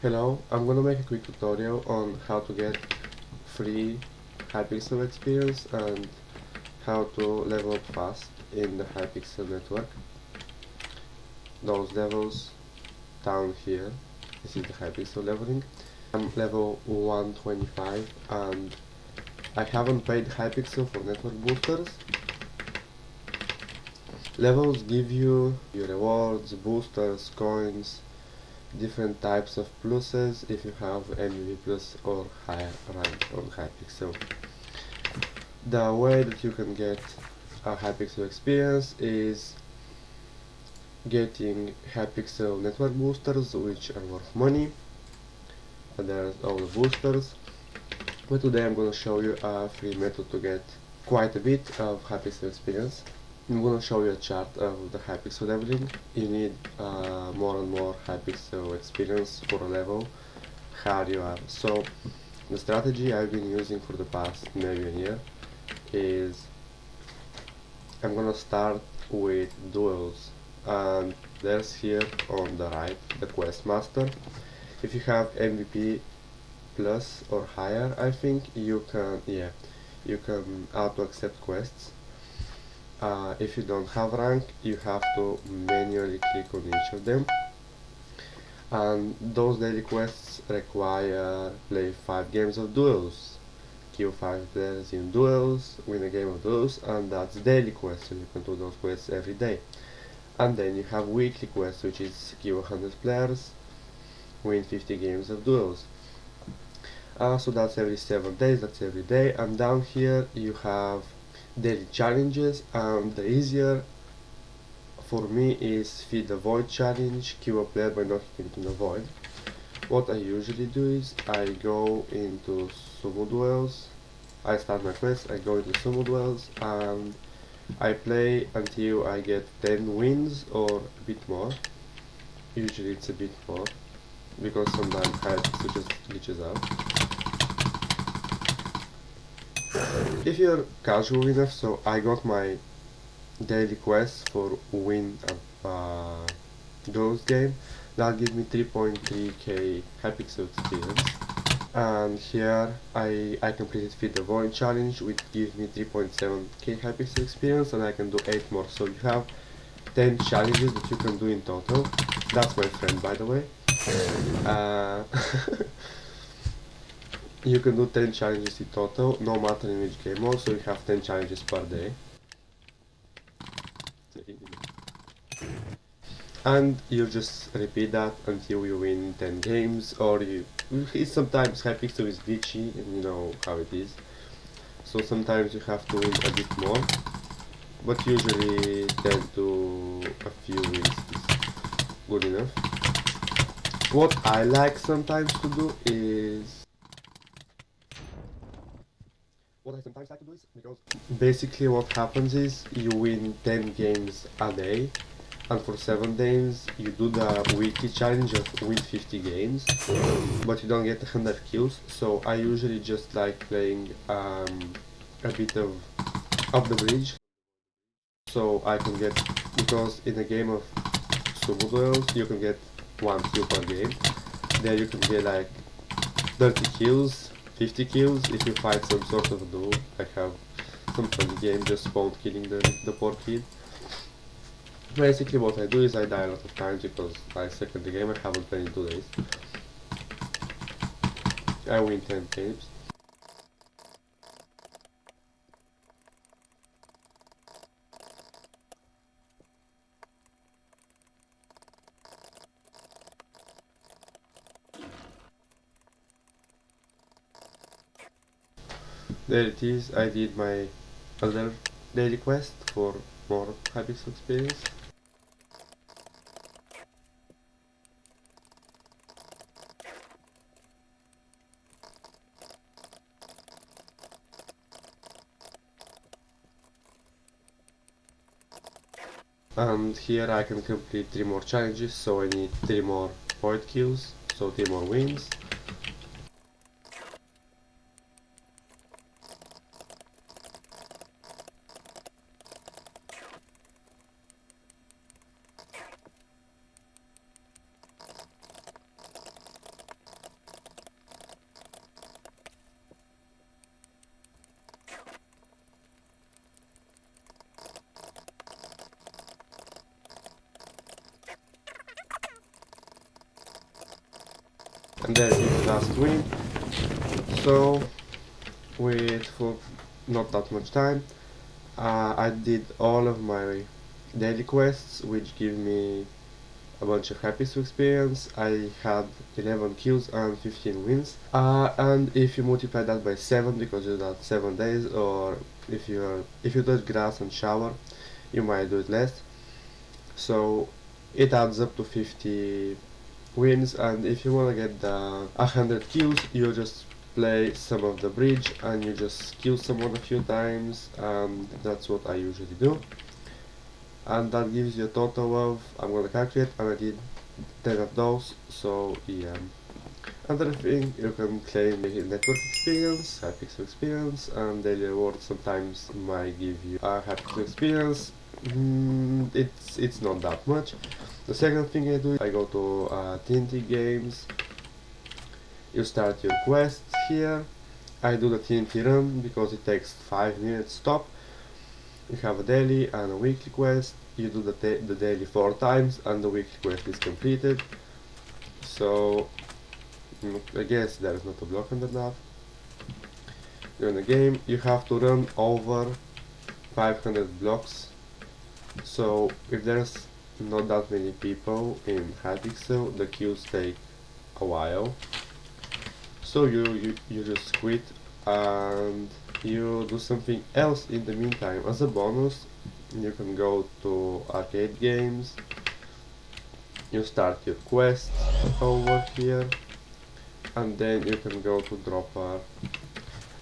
Hello, I'm gonna make a quick tutorial on how to get free Hypixel experience and how to level up fast in the Hypixel network. Those levels down here, this is the Hypixel leveling. I'm level 125 and I haven't paid Hypixel for network boosters. Levels give you your rewards, boosters, coins, different types of pluses if you have MVP plus or higher rank on Hypixel. The way that you can get a Hypixel experience is getting Hypixel network boosters, which are worth money. And there's all the boosters. But today I'm going to show you a free method to get quite a bit of Hypixel experience. I'm going to show you a chart of the Hypixel leveling. You need more and more Hypixel experience for a level higher you are. So the strategy I've been using for the past maybe a year is I'm going to start with duels, and there's here on the right the quest master. If you have MVP plus or higher, I think you can auto accept quests. If you don't have rank, you have to manually click on each of them, and those daily quests require play 5 games of duels, kill 5 players in duels, win a game of duels, and that's daily quests, so you can do those quests every day. And then you have weekly quests, which is kill 100 players, win 50 games of duels. So that's every 7 days, that's every day. And down here you have daily challenges, and the easier for me is feed the void challenge, kill a player by knocking into the void. What I usually do is I go into sumo duels, I start my quest, I go into sumo duels, and I play until I get 10 wins or a bit more. Usually it's a bit more, because sometimes it just glitches out. If you're casual enough, so I got my daily quest for win a duels game, that gives me 3.3k Hypixel experience. And here I completed Feed the Void challenge, which gives me 3.7k Hypixel experience, and I can do 8 more. So you have 10 challenges that you can do in total. That's my friend, by the way. You can do 10 challenges in total, no matter in which game mode, so you have 10 challenges per day. And you just repeat that until you win 10 games, or sometimes Hypixel is glitchy, and you know how it is. So sometimes you have to win a bit more, but usually 10 to a few wins is good enough. What I like sometimes to do is because basically what happens is you win 10 games a day, and for 7 days you do the weekly challenge of win 50 games, but you don't get 100 kills. So I usually just like playing a bit of up the bridge, so I can get, because in a game of sumo duels you can get 1 kill per game. There you can get like 30 kills, 50 kills if you fight some sort of duel. I have some funny game just spawned killing the poor kid. Basically what I do is I die a lot of times because I suck at the game. I haven't played in 2 days. I win 10 games. There it is, I did my other daily quest for more Hypixel experience. And here I can complete 3 more challenges, so I need 3 more void kills, so 3 more wins. and then it's last win. So with for not that much time, I did all of my daily quests, which give me a bunch of Hypixel experience. I had 11 kills and 15 wins. And if you multiply that by 7, because you did 7 days, or if you touch grass and shower, you might do it less. So it adds up to 50 wins, and if you wanna get the 100 kills, you just play some of the bridge and you just kill someone a few times, and that's what I usually do. And that gives you a total of, I'm gonna calculate, and I did 10 of those, so yeah. Another thing, you can claim network experience, Hypixel experience, and daily rewards sometimes might give you a Hypixel experience. It's not that much. The second thing I do, I go to TNT games. You start your quests here. I do the TNT run because it takes 5 minutes stop. You have a daily and a weekly quest. You do the daily 4 times and the weekly quest is completed. So I guess there is not a block under that. You're in the game, you have to run over 500 blocks. So if there's not that many people in Hypixel, the queues take a while. So you just quit and you do something else in the meantime. As a bonus, you can go to arcade games, you start your quest over here, and then you can go to Dropper.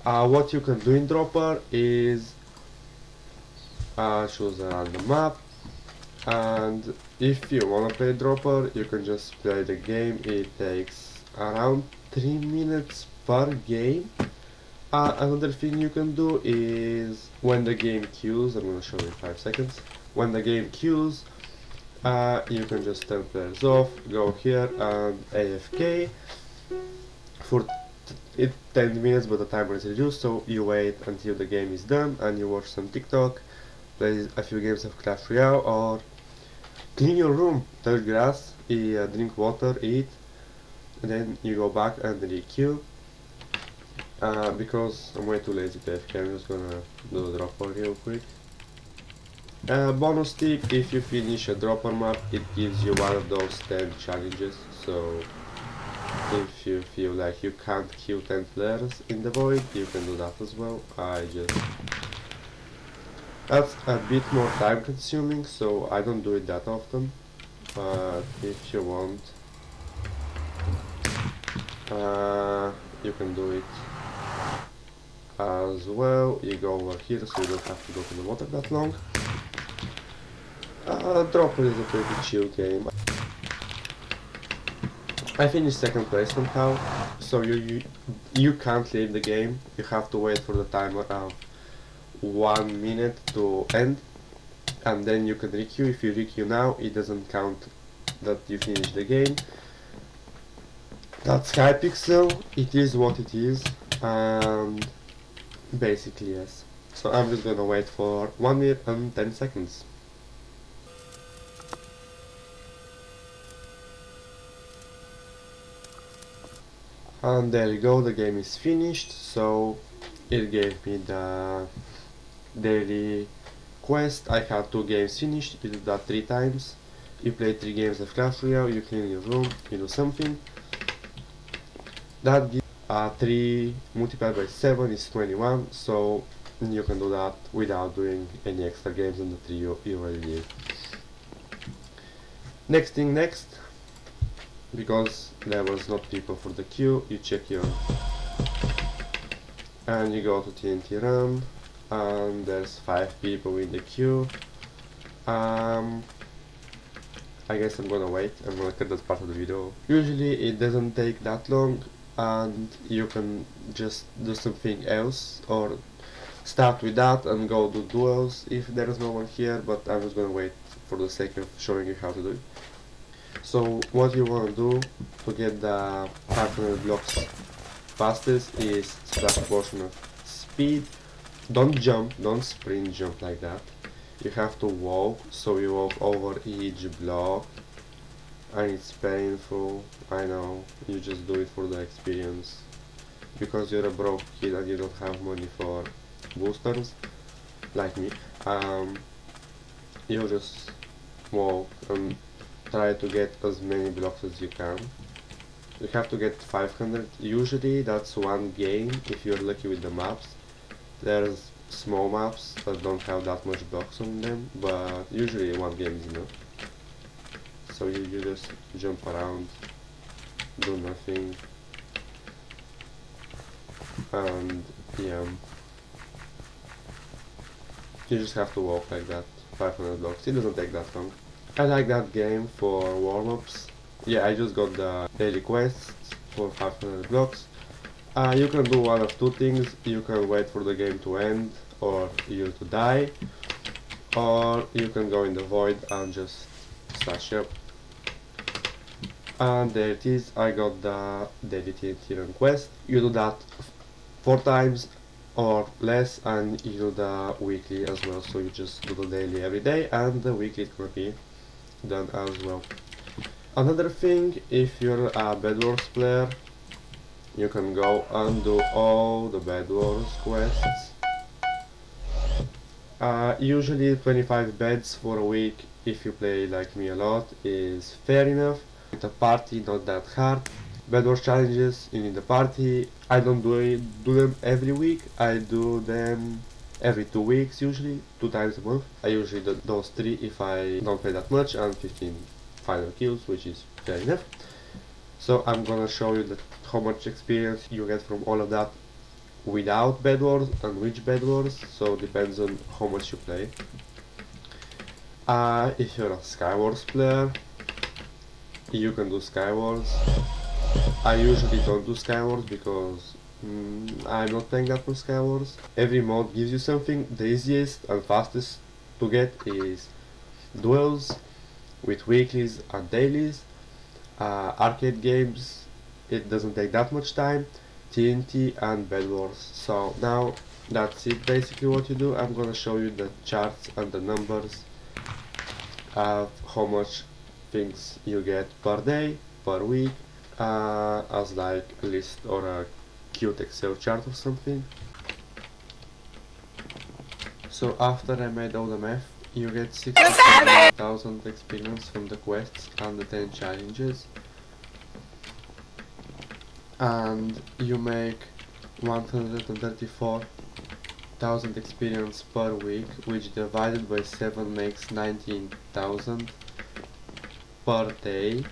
What you can do in Dropper is choose a random map, and if you wanna play Dropper, you can just play the game. It takes around 3 minutes per game. Another thing you can do is when the game queues, I'm gonna show you in 5 seconds. When the game queues, you can just turn players off, go here and AFK for 10 minutes, but the timer is reduced, so you wait until the game is done and you watch some TikTok, play a few games of Clash Royale, or clean your room, touch grass, drink water, eat, and then you go back and re-queue. Because I'm way too lazy to AFK, I'm just gonna do the dropper real quick. Bonus tip, if you finish a dropper map, it gives you one of those 10 challenges, so if you feel like you can't kill 10 players in the void, you can do that as well. That's a bit more time consuming, so I don't do it that often, but if you want, you can do it as well. You go over here, so you don't have to go to the water that long. Dropper is a pretty chill game. I finished second place somehow, so you can't leave the game. You have to wait for the timer of 1 minute to end, and then you can re-queue. If you re-queue now, it doesn't count that you finished the game. That's Hypixel. It is what it is, and basically yes. So I'm just gonna wait for 1 minute and 10 seconds. And there you go, the game is finished. So it gave me the daily quest. I had 2 games finished. You do that 3 times. You play 3 games of Clash Royale, you clean your room, you do something. That gives 3 multiplied by 7 is 21, so you can do that without doing any extra games on the 3 you already did. Next thing next, because there was not people for the queue, you check your, and you go to TNT run, and there's 5 people in the queue. I guess I'm gonna wait, I'm gonna cut that part of the video. Usually it doesn't take that long, and you can just do something else, or start with that and go do duels if there is no one here, but I'm just gonna wait for the sake of showing you how to do it. So what you want to do to get the 500 blocks fastest is subtract portion of speed. Don't jump, don't sprint jump like that. You have to walk, so you walk over each block and it's painful. I know, you just do it for the experience because you're a broke kid and you don't have money for boosters like me. You just walk and try to get as many blocks as you can. You have to get 500. Usually that's one game if you're lucky with the maps. There's small maps that don't have that much blocks on them, but usually one game is enough. So you just jump around, do nothing, and yeah, you just have to walk like that, 500 blocks. It doesn't take that long. I like that game for warm-ups. Yeah, I just got the daily quests for 500 blocks. You can do one of two things. You can wait for the game to end or you to die, or you can go in the void and just slash up. And there it is, I got the daily TNT quest. You do that 4 times or less, and you do the weekly as well. So you just do the daily every day, and the weekly is gonna be done as well. Another thing, if you're a Bed Wars player, you can go and do all the Bed Wars quests. Usually 25 beds for a week, if you play like me a lot, is fair enough. With a party, not that hard. Bed Wars challenges, you need a party. I don't do them every week, I do them every 2 weeks usually, 2 times a month. I usually do those 3 if I don't play that much, and 15 final kills, which is fair enough. So I'm gonna show you how much experience you get from all of that without Bed Wars and which Bed Wars, so depends on how much you play. If you're a Skywars player, you can do Skywars. I usually don't do Skywars because I'm not playing that much Skywars. Every mod gives you something. The easiest and fastest to get is duels with weeklies and dailies. Arcade games, it doesn't take that much time. TNT and Bed Wars. So now that's it, basically what you do. I'm gonna show you the charts and the numbers of how much things you get per day, per week, as like a list or a cute Excel chart or something. So after I made all the math, you get 67,000 experience from the quests and the 10 challenges, and you make 134,000 experience per week, which divided by 7 makes 19,000 per day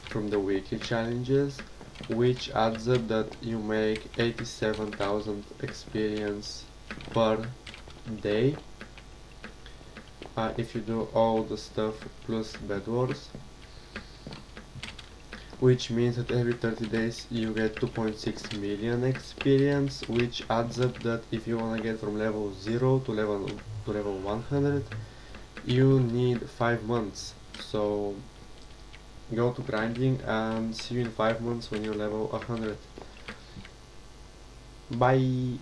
from the weekly challenges, which adds up that you make 87,000 experience per day if you do all the stuff plus Bed Wars, which means that every 30 days you get 2.6 million experience, which adds up that if you wanna get from level 0 to level 100, you need 5 months. So go to grinding and see you in 5 months when you're level 100. Bye!